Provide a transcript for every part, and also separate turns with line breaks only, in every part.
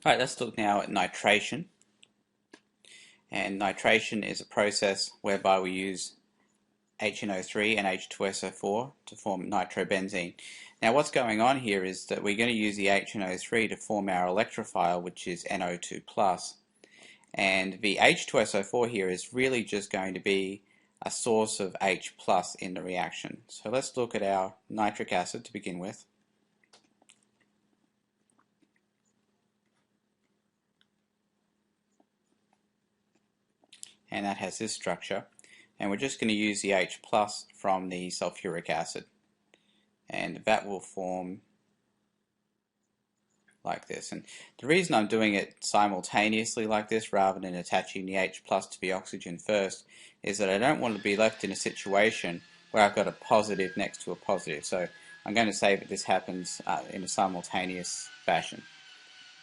Alright, let's look now at nitration. And nitration is a process whereby we use HNO3 and H2SO4 to form nitrobenzene. Now what's going on here is that we're going to use the HNO3 to form our electrophile, which is NO2+. And the H2SO4 here is really just going to be a source of H plus in the reaction. So let's look at our nitric acid to begin with. And that has this structure, and we're just going to use the H plus from the sulfuric acid, and that will form like this. And the reason I'm doing it simultaneously like this rather than attaching the H plus to the oxygen first is that I don't want to be left in a situation where I've got a positive next to a positive. So I'm going to say that this happens in a simultaneous fashion.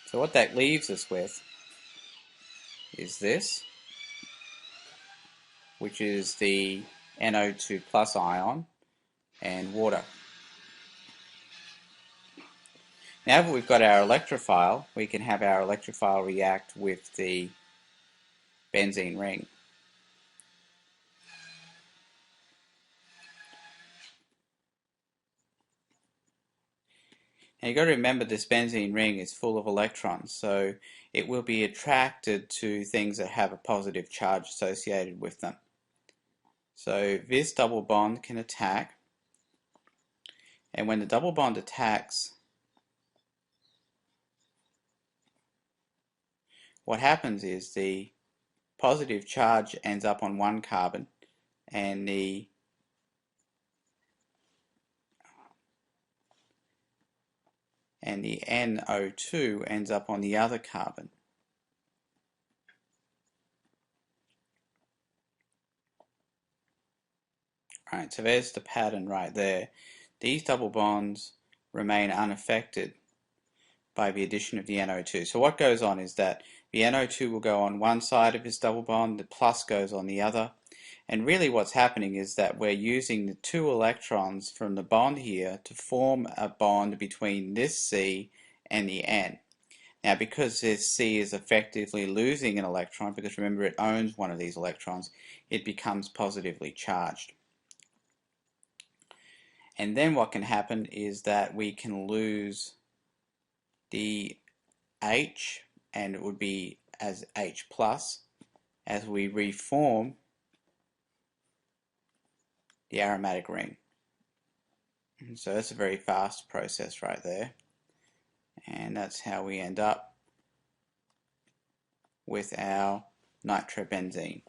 So what that leaves us with is this, which is the NO2 plus ion and water. Now that we've got our electrophile, we can have our electrophile react with the benzene ring. Now you've got to remember this benzene ring is full of electrons, so it will be attracted to things that have a positive charge associated with them. So this double bond can attack, and when the double bond attacks, what happens is the positive charge ends up on one carbon and the NO2 ends up on the other carbon. Right, so there's the pattern right there. These double bonds remain unaffected by the addition of the NO2. So what goes on is that the NO2 will go on one side of this double bond, the plus goes on the other, and really what's happening is that we're using the two electrons from the bond here to form a bond between this C and the N. Now because this C is effectively losing an electron, because remember it owns one of these electrons, it becomes positively charged. And then what can happen is that we can lose the H, and it would be as H plus, as we reform the aromatic ring. And so that's a very fast process right there. And that's how we end up with our nitrobenzene.